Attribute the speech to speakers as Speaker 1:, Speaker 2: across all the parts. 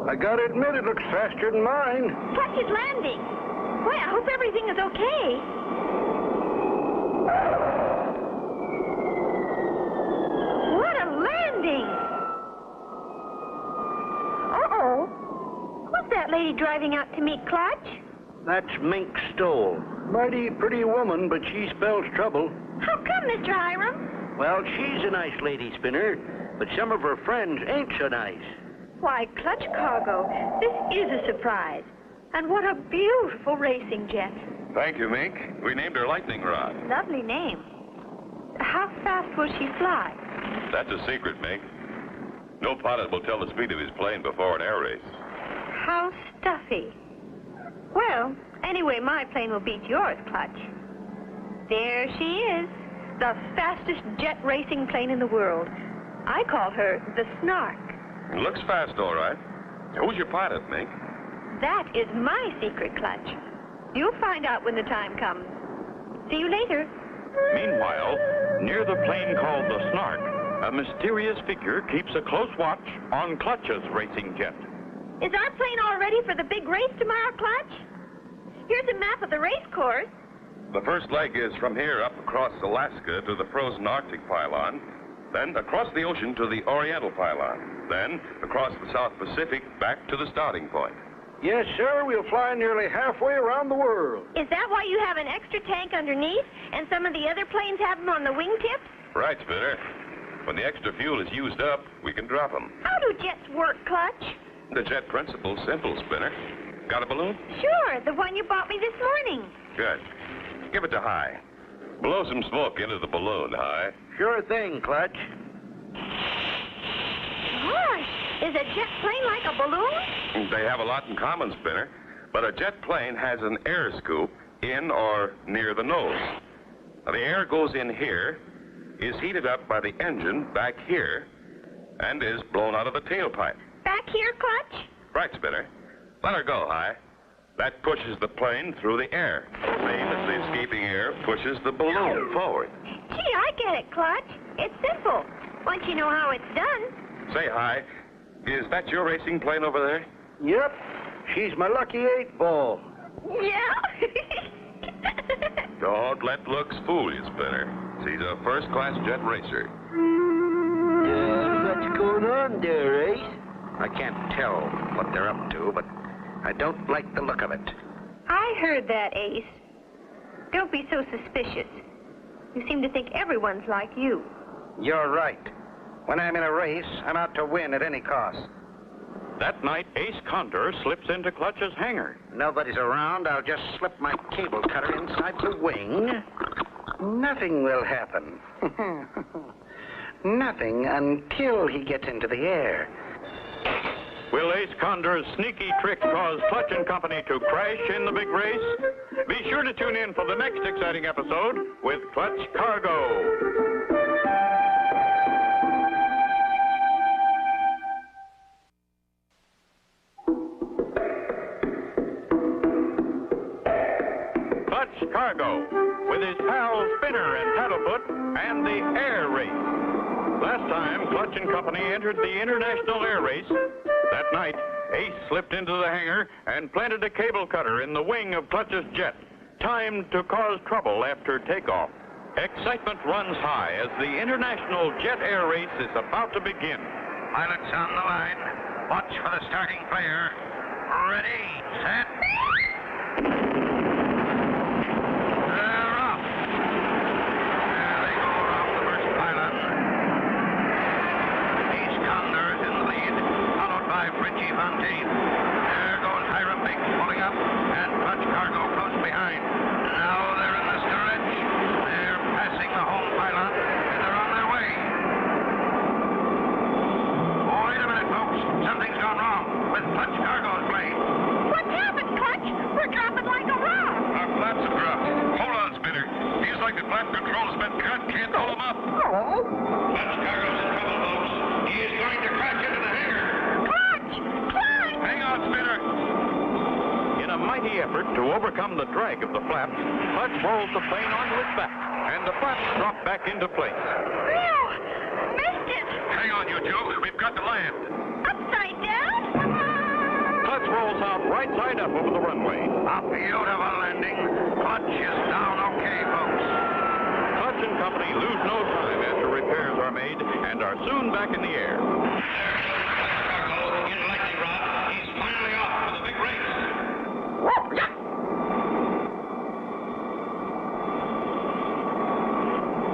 Speaker 1: I gotta admit, it looks faster than mine.
Speaker 2: Clutch is landing. Boy, I hope everything is okay. What a landing! Uh-oh. Who's that lady driving out to meet Clutch?
Speaker 1: That's Mink Stoll. Mighty pretty woman, but she spells trouble.
Speaker 2: How come, Mr. Hiram?
Speaker 1: Well, she's a nice lady, Spinner, but some of her friends ain't so nice.
Speaker 2: Why, Clutch Cargo, this is a surprise. And what a beautiful racing jet.
Speaker 3: Thank you, Mink. We named her Lightning Rod.
Speaker 2: Lovely name. How fast will she fly?
Speaker 3: That's a secret, Mink. No pilot will tell the speed of his plane before an air race.
Speaker 2: How stuffy. Well, anyway, my plane will beat yours, Clutch. There she is, the fastest jet racing plane in the world. I call her the Snark.
Speaker 3: Looks fast, all right. Who's your pilot, Mink?
Speaker 2: That is my secret, Clutch. You'll find out when the time comes. See you later.
Speaker 4: Meanwhile, near the plane called the Snark, a mysterious figure keeps a close watch on Clutch's racing jet.
Speaker 2: Is our plane all ready for the big race tomorrow, Clutch? Here's a map of the race course.
Speaker 3: The first leg is from here up across Alaska to the frozen Arctic pylon, then across the ocean to the Oriental pylon, then across the South Pacific back to the starting point.
Speaker 1: Yes, sir, we'll fly nearly halfway around the world.
Speaker 2: Is that why you have an extra tank underneath and some of the other planes have them on the wingtips?
Speaker 3: Right, Spinner. When the extra fuel is used up, we can drop them.
Speaker 2: How do jets work, Clutch?
Speaker 3: The jet principle's simple, Spinner. Got a balloon?
Speaker 2: Sure, the one you bought me this morning.
Speaker 3: Good. Give it to High. Blow some smoke into the balloon, High.
Speaker 1: Sure thing, Clutch.
Speaker 2: Gosh, is a jet plane like a balloon?
Speaker 3: They have a lot in common, Spinner. But a jet plane has an air scoop in or near the nose. Now, the air goes in here, is heated up by the engine back here, and is blown out of the tailpipe.
Speaker 2: Back here, Clutch?
Speaker 3: Right, Spinner. Let her go, High. That pushes the plane through the air. Same as the escaping air pushes the balloon forward.
Speaker 2: Gee, I get it, Clutch. It's simple. Once you know how it's done.
Speaker 3: Say, High, is that your racing plane over there?
Speaker 1: Yep, she's my lucky 8-ball.
Speaker 2: Yeah?
Speaker 3: Don't let looks fool you, Spinner. She's a first-class jet racer.
Speaker 1: What's going on there, Ace? I can't tell what they're up to, but I don't like the look of it.
Speaker 2: I heard that, Ace. Don't be so suspicious. You seem to think everyone's like you.
Speaker 1: You're right. When I'm in a race, I'm out to win at any cost.
Speaker 4: That night, Ace Condor slips into Clutch's hangar.
Speaker 1: Nobody's around. I'll just slip my cable cutter inside the wing. Nothing will happen. Nothing until he gets into the air.
Speaker 4: Will Ace Condor's sneaky trick cause Clutch and Company to crash in the big race? Be sure to tune in for the next exciting episode with Clutch Cargo. Clutch Cargo, with his pals Spinner and Paddlefoot, and the air race. Last time, Clutch and Company entered the International Air Race. That night, Ace slipped into the hangar and planted a cable cutter in the wing of Clutch's jet, timed to cause trouble after takeoff. Excitement runs high as the International Jet Air Race is about to begin.
Speaker 1: Pilots on the line. Watch for the starting flare. Ready, set. They're off. There they go off the first pylon. Ace Condor is in the lead, followed by Frenchie Fontaine. There goes Hiram Big pulling up, and Clutch Cargo close behind. Now they're in the stretch. They're passing the home pylon, and they're on their way. Oh, wait a minute, folks. Something's gone wrong with Clutch Cargo's plane.
Speaker 2: What's happened, Clutch? We're dropping like a rock.
Speaker 3: Our flaps have dropped. Hold on, Spinner. Feels like the flap control's been cut. Can't hold them up.
Speaker 2: Oh.
Speaker 3: Clutch Cargo's in trouble, folks. He is going to crash into the hangar.
Speaker 2: Clutch! Clutch!
Speaker 3: Hang on, Spinner.
Speaker 4: In a mighty effort to overcome the drag of the flaps, Clutch rolls the plane onto its back, and the flaps drop back into place.
Speaker 2: Phew! Missed it!
Speaker 3: Hang on, you two. We've got to land.
Speaker 2: Upside down?
Speaker 4: let's roll south right side up over the runway.
Speaker 1: A beautiful landing. Clutch is down okay, folks.
Speaker 4: Clutch and Company lose no time after repairs are made and are soon back in the air.
Speaker 1: Cargo in lightning rod. He's finally off for the big race.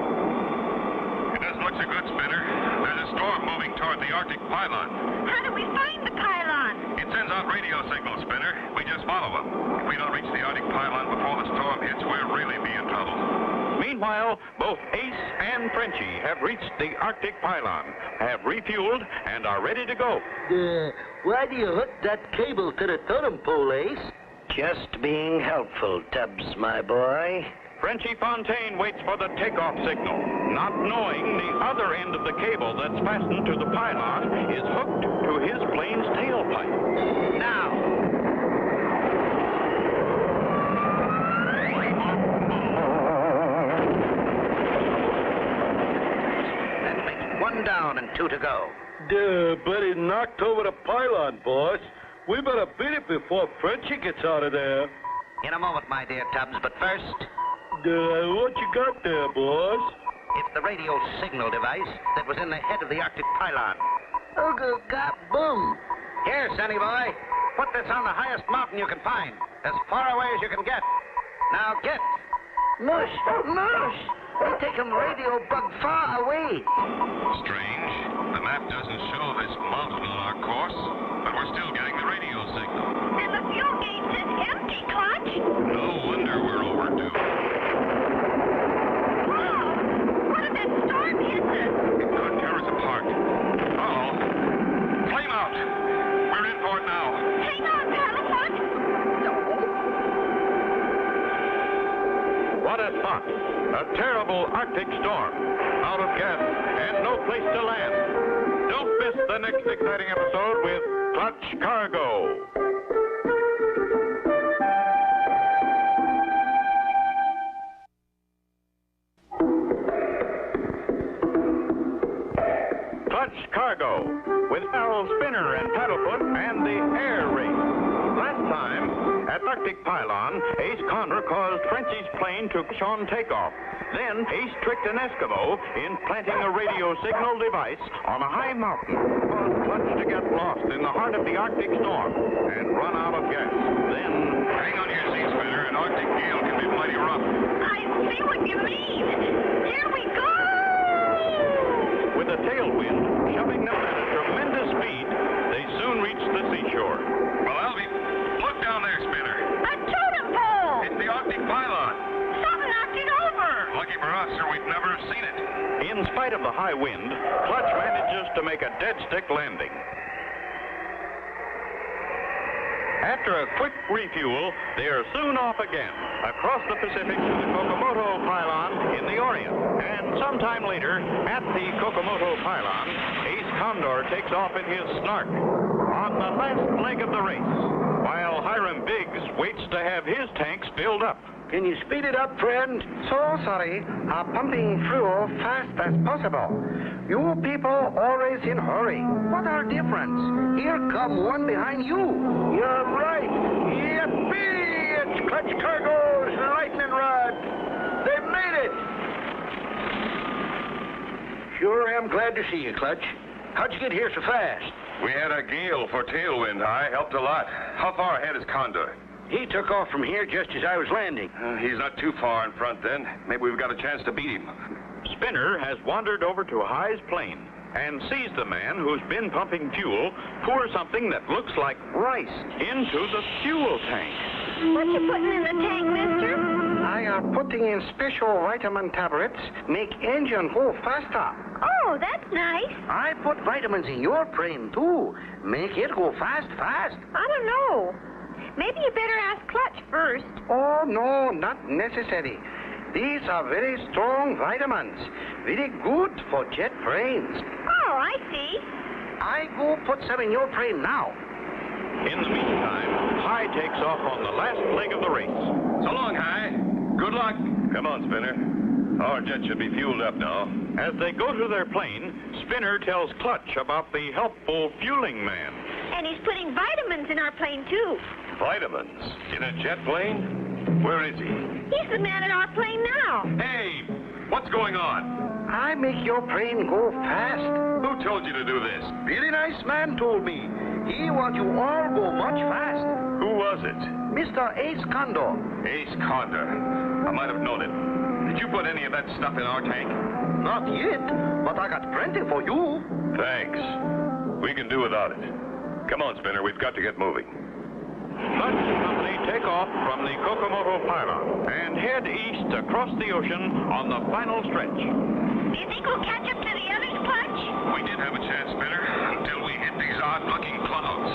Speaker 3: It doesn't look so good, Spinner. There's a storm moving toward the Arctic pylon.
Speaker 2: How do we find the pylon?
Speaker 3: It sends out radio signals, Spinner. We just follow them. If we don't reach the Arctic pylon before the storm hits, we'll really be in trouble.
Speaker 4: Meanwhile, both Ace and Frenchie have reached the Arctic pylon, have refueled, and are ready to go.
Speaker 5: Why do you hook that cable to the totem pole, Ace?
Speaker 6: Just being helpful, Tubbs, my boy.
Speaker 4: Frenchie Fontaine waits for the takeoff signal, not knowing the other end of the cable that's fastened to the pylon is hooked to his plane's tailpipe.
Speaker 6: Now. That makes one down and two to go.
Speaker 5: But it knocked over the pylon, boss. We better beat it before Frenchie gets out of there.
Speaker 6: In a moment, my dear Tubbs, but first,
Speaker 5: What you got there, boss?
Speaker 6: it's the radio signal device that was in the head of the Arctic pylon.
Speaker 5: Oh, God, boom.
Speaker 6: Here, Sonny boy, put this on the highest mountain you can find, as far away as you can get. Now get.
Speaker 5: Mush. They take him radio bug far away.
Speaker 3: Strange. The map doesn't show this mountain on our course, but we're still getting the radio signal.
Speaker 2: And the fuel gauge is empty, Clutch.
Speaker 3: No wonder we're overdue.
Speaker 2: Wow! What if that storm hits us?
Speaker 3: It could tear us apart. Uh-oh. Flame out. We're in for it now.
Speaker 2: Hang on, Paddlefoot.
Speaker 4: What a spot! A terrible Arctic storm. Out of gas and no place to land. Don't miss the next exciting episode with Clutch Cargo. Clutch Cargo with Harold Spinner and Paddlefoot and the Air Race. Last time, at Arctic Pylon, Ace Condor caused Frenchie's plane to crash on takeoff. Then Ace tricked an Eskimo in planting a radio signal device on a high mountain, caused Clutch to get lost in the heart of the Arctic storm and run out of gas. Then,
Speaker 3: Hang on here, Sea Spinner. An Arctic gale can be mighty rough.
Speaker 2: I see what you mean. Here we go!
Speaker 4: with a tailwind shoving them at a tremendous speed, they soon reached the seashore.
Speaker 3: Well, Alvy, look down there, Spinner.
Speaker 2: A totem pole!
Speaker 3: It's the Arctic pylon.
Speaker 2: Something knocked it over!
Speaker 3: Lucky for us, or we'd never have seen it.
Speaker 4: In spite of the high wind, Clutch manages to make a dead stick landing. After a quick refuel, they are soon off again, across the Pacific to the Kokomoto pylon in the Orient. And sometime later, at the Kokomoto pylon, Ace Condor takes off in his Snark on the last leg of the race, while Hiram Biggs waits to have his tanks filled up.
Speaker 6: Can you speed it up, friend? So sorry. Pumping fuel fast as possible. You people always in hurry. What our difference? Here come one behind you.
Speaker 5: You're right. Yippee! It's Clutch Cargo's lightning rod. They made it.
Speaker 6: Sure am glad to see you, Clutch. How'd you get here so fast?
Speaker 3: We had a gale for tailwind high. Helped a lot. How far ahead is Condor?
Speaker 6: He took off from here just as I was landing.
Speaker 3: He's not too far in front then. Maybe we've got a chance to beat him.
Speaker 4: Spinner has wandered over to High's plane and sees the man who's been pumping fuel pour something that looks like rice into the fuel tank.
Speaker 2: What you putting in the tank, mister?
Speaker 6: I am putting in special vitamin tablets, make engine go faster.
Speaker 2: Oh, that's nice.
Speaker 6: I put vitamins in your plane, too. Make it go fast.
Speaker 2: I don't know. Maybe you better ask Clutch first.
Speaker 6: Oh, no, not necessary. These are very strong vitamins. Very good for jet planes.
Speaker 2: Oh, I see.
Speaker 6: I go put some in your plane now.
Speaker 4: In the meantime, High takes off on the last leg of the race.
Speaker 3: So long, High. Good luck. luck. Come on, Spinner. Our jet should be fueled up now.
Speaker 4: As they go to their plane, Spinner tells Clutch about the helpful fueling man.
Speaker 2: And he's putting vitamins in our plane, too.
Speaker 3: Vitamins? In a jet plane? Where is he?
Speaker 2: He's the man in our plane now.
Speaker 3: Hey, what's going on?
Speaker 6: I make your plane go fast.
Speaker 3: Who told you to do this?
Speaker 6: Really nice man told me. He want you all go much fast.
Speaker 3: Who was it?
Speaker 6: Mr. Ace Condor.
Speaker 3: Ace Condor. I might have known it. Did you put any of that stuff in our tank?
Speaker 6: Not yet, but I got plenty for you.
Speaker 3: Thanks. We can do without it. Come on, Spinner. We've got to get moving.
Speaker 4: Clutch and company take off from the Kokomoto pylon and head east across the ocean on the final stretch.
Speaker 2: Do you think we'll catch up to the others, Clutch?
Speaker 1: We did have a chance, Spinner, until we hit these odd-looking clouds.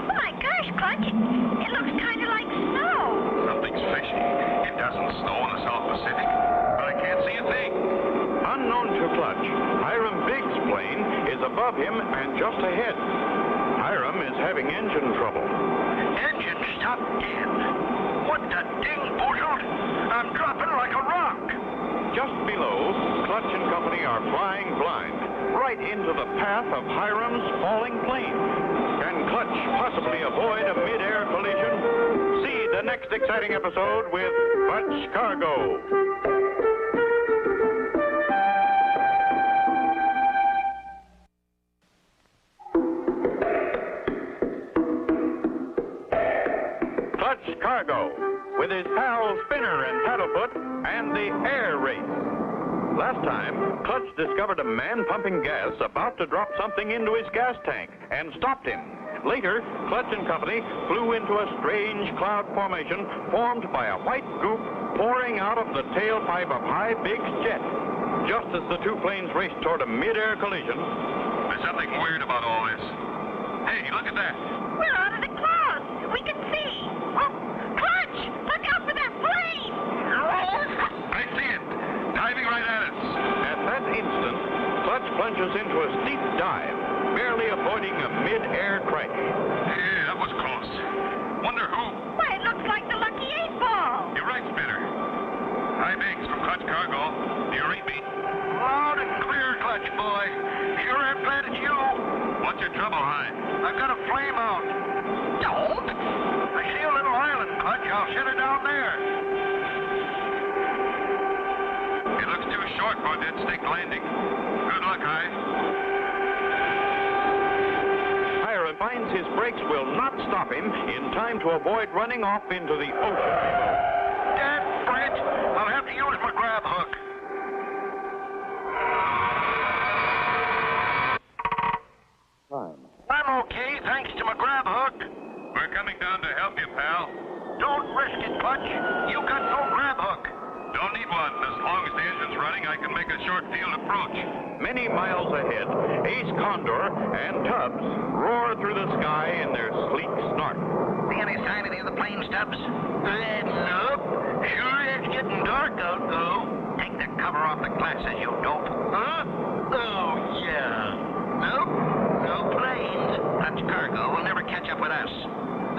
Speaker 2: Oh, my gosh, Clutch. It looks kind of like snow.
Speaker 1: Something's fishy. It doesn't snow in the South Pacific, but I can't see a thing.
Speaker 4: Unknown to Clutch, Hiram Biggs' plane is above him and just ahead. Hiram is having engine trouble.
Speaker 5: Engine stopped dead. What the ding boozled? I'm dropping like a rock.
Speaker 4: Just below, Clutch and company are flying blind, right into the path of Hiram's falling plane. Can Clutch possibly avoid a mid-air collision? See the next exciting episode with Clutch Cargo. Clutch Cargo, with his pals Spinner and Paddlefoot, and the air race. Last time, Clutch discovered a man pumping gas about to drop something into his gas tank and stopped him. Later, Clutch and company flew into a strange cloud formation formed by a white goop pouring out of the tailpipe of High Big's jet. Just as the two planes raced toward a mid-air collision,
Speaker 1: There's something weird about all this. Hey, look at that.
Speaker 2: We're out of the clouds. We can see. Oh, Clutch, look out for that plane.
Speaker 1: I see it. Diving right at us.
Speaker 4: at that instant, Clutch plunges into a steep dive, barely avoiding a mid-air crash.
Speaker 1: Yeah, that was close. Wonder who?
Speaker 2: Why, it looks like the Lucky 8-Ball.
Speaker 1: You're right, Spinner. Hi, Biggs from Clutch Cargo. Do you read me?
Speaker 5: Loud and clear, Clutch boy. Sure am glad it's you.
Speaker 1: What's your trouble, Hi?
Speaker 5: I've got a flame out. Don't? I see a little island, Clutch. I'll set her down there.
Speaker 1: It looks too short for a dead stick landing. Good luck, Hi.
Speaker 4: Hiram finds his brakes will not stop him in time to avoid running off into the ocean below.
Speaker 5: Dad, Brent, I'll have to use my grab hook. I'm okay, thanks to my grab hook.
Speaker 1: We're coming down to help you, pal.
Speaker 5: Don't risk it, Clutch. You got no grab hook.
Speaker 1: Don't need one. As long as the engine's running, I can make a short field approach.
Speaker 4: Many miles ahead, Ace Condor and Tubbs roar through the sky in their sleek snark.
Speaker 5: See any sign of any of the plane stubs? Nope. Sure is getting dark out, though. Take the cover off the glasses, you dope. Huh? Oh, yeah. Nope. No planes. Clutch Cargo will never catch up with us.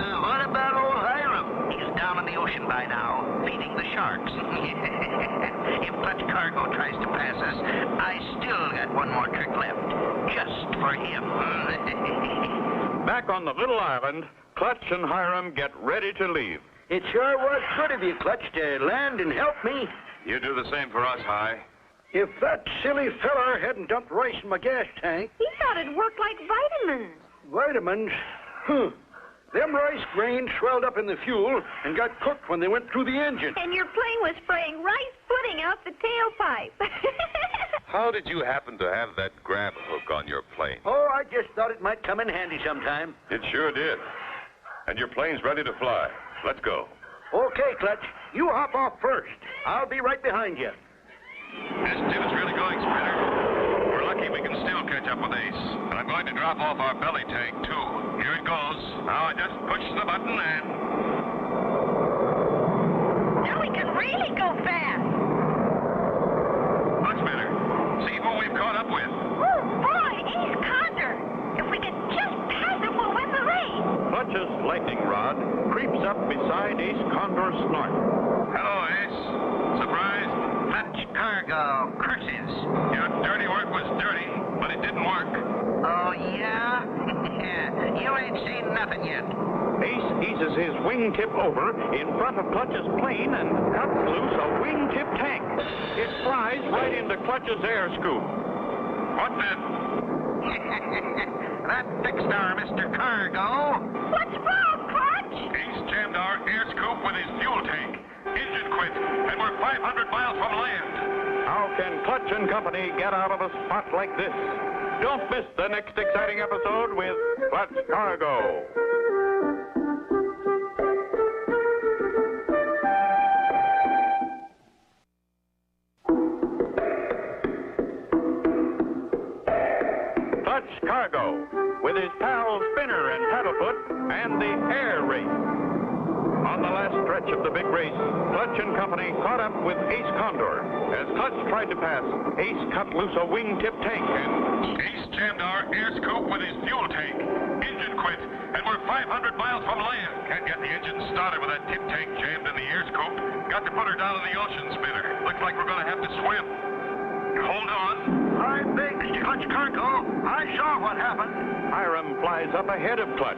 Speaker 5: What about old Hiram? He's down in the ocean by now, feeding the sharks. If Clutch Cargo tries to pass us, I still got one more trick left. Just for him.
Speaker 4: Back on the little island, Clutch and Hiram get ready to leave.
Speaker 6: It sure was good of you, Clutch, to land and help me.
Speaker 3: You do the same for us, Hi.
Speaker 6: If that silly feller hadn't dumped rice in my gas tank,
Speaker 2: He thought it worked like vitamins.
Speaker 6: vitamins, them rice grains swelled up in the fuel and got cooked when they went through the engine.
Speaker 2: And your plane was spraying rice pudding out the tailpipe.
Speaker 3: How did you happen to have that grab hook on your plane?
Speaker 6: Oh, I just thought it might come in handy sometime.
Speaker 3: It sure did. And your plane's ready to fly. Let's go.
Speaker 6: Okay, Clutch, you hop off first. I'll be right behind you.
Speaker 1: This tub's really going, Spinner. We're lucky we can still catch up with Ace. And I'm going to drop off our belly tank, too. Here it goes. Now I just push the button and...
Speaker 2: Now we can really go fast.
Speaker 1: Look, Spinner. See who we've caught up with.
Speaker 2: Oh, boy, Ace Condor. If we could just pass him, we'll win the race.
Speaker 4: Clutch's lightning rod creeps up beside Ace Condor's snark.
Speaker 1: Hello, Ace. Surprised
Speaker 4: raises his wingtip over in front of Clutch's plane and cuts loose a wingtip tank. It flies right into Clutch's air scoop.
Speaker 1: What then?
Speaker 5: That fixed our Mr. Cargo.
Speaker 2: What's wrong, Clutch?
Speaker 1: He's jammed our air scoop with his fuel tank. Engine quit, and we're 500 miles from land.
Speaker 4: How can Clutch and Company get out of a spot like this? Don't miss the next exciting episode with Clutch Cargo. Clutch Cargo, with his pals Spinner and Paddlefoot, and the air race. On the last stretch of the big race, Clutch and Company caught up with Ace Condor. As Clutch tried to pass, Ace cut loose a wingtip tank and...
Speaker 1: Ace jammed our air scoop with his fuel tank. Engine quit, and we're 500 miles from land. Can't get the engine started with that tip tank jammed in the air scoop. Got to put her down in the ocean, Spinner. Looks like we're going to have to swim. Hold on.
Speaker 5: I beg, Mr. Clutch Cargo. I saw what happened.
Speaker 4: Hiram flies up ahead of Clutch,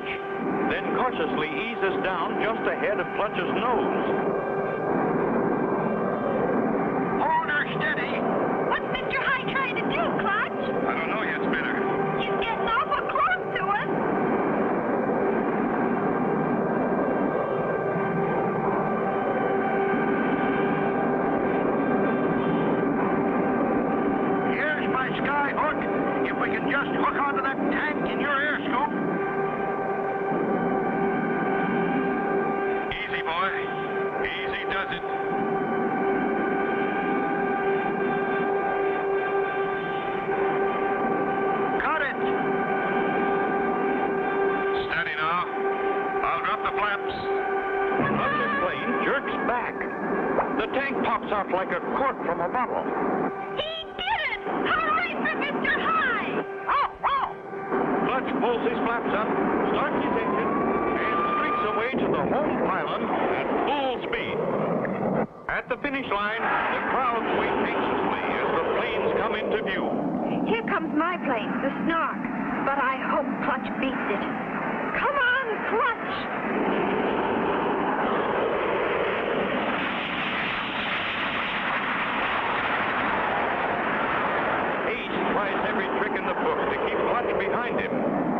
Speaker 4: then cautiously eases down just ahead of Clutch's nose.
Speaker 5: Hold her steady.
Speaker 2: What's Mr. High trying to do, Clutch?
Speaker 1: I don't know yet, Spinner.
Speaker 2: He's getting awful close to us.
Speaker 5: Here's my sky hook. If we can just hook onto that tank in your air scoop.
Speaker 1: Easy, boy. Easy does it.
Speaker 5: Got it.
Speaker 1: Steady now. I'll drop the flaps.
Speaker 4: Clutch's plane jerks back. The tank pops out like a cork from a bottle.
Speaker 2: He did it! Hooray for Mr. High! Oh, oh!
Speaker 4: Clutch pulls his flaps up, starts his engine, and streaks away to the home pylon at full speed. At the finish line, the crowd wait anxiously as the planes come into view.
Speaker 2: Here comes my plane, the Snark. But I hope Clutch beats it. Come on, Clutch!
Speaker 4: Ace tries every trick in the book to keep Clutch behind him.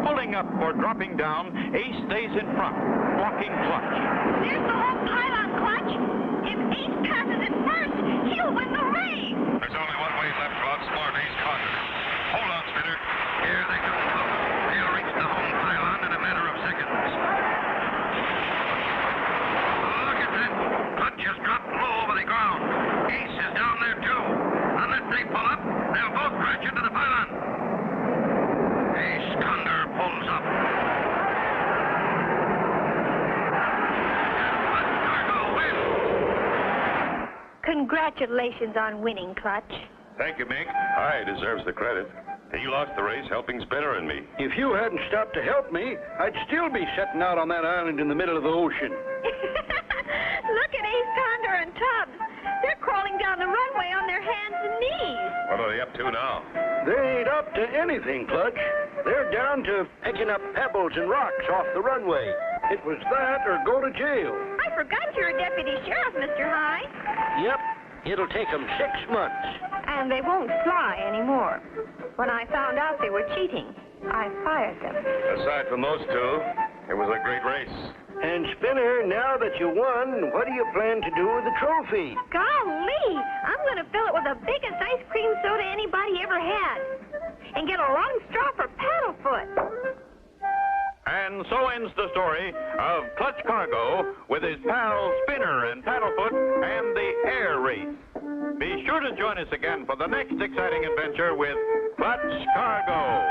Speaker 4: Pulling up or dropping down, Ace stays in front, blocking Clutch.
Speaker 2: There's the whole pylon, Clutch. If Ace passes it first, he'll win the race.
Speaker 1: There's only one way left to outsmart Ace Condor. Hold on, Spinner. Here they come. They'll reach the home pylon in a matter of seconds. Look at that. Clutch has dropped low over the ground. Ace is down there, too. Unless they pull up, they'll both crash into the pylon. Ace Condor pulls up. Clutch Cargo wins.
Speaker 2: Congratulations on winning, Clutch.
Speaker 3: Thank you, Mink. High deserves the credit. He lost the race helping Spinner and me.
Speaker 6: If you hadn't stopped to help me, I'd still be sitting out on that island in the middle of the ocean.
Speaker 2: Look at Ace Condor and Tubbs. They're crawling down the runway on their hands and knees.
Speaker 3: What are they up to now?
Speaker 6: They ain't up to anything, Clutch. They're down to picking up pebbles and rocks off the runway. It was that or go to jail.
Speaker 2: I forgot you're a deputy sheriff, Mr. High.
Speaker 6: Yep, it'll take them 6 months.
Speaker 2: And they won't fly anymore. When I found out they were cheating, I fired them.
Speaker 3: Aside from those two, it was a great race.
Speaker 6: And Spinner, now that you won, what do you plan to do with the trophy?
Speaker 2: Golly, I'm going to fill it with the biggest ice cream soda anybody ever had. And get a long straw for Paddlefoot.
Speaker 4: And so ends the story of Clutch Cargo with his pals Spinner and Paddlefoot and the air race. Be sure to join us again for the next exciting adventure with Clutch Cargo.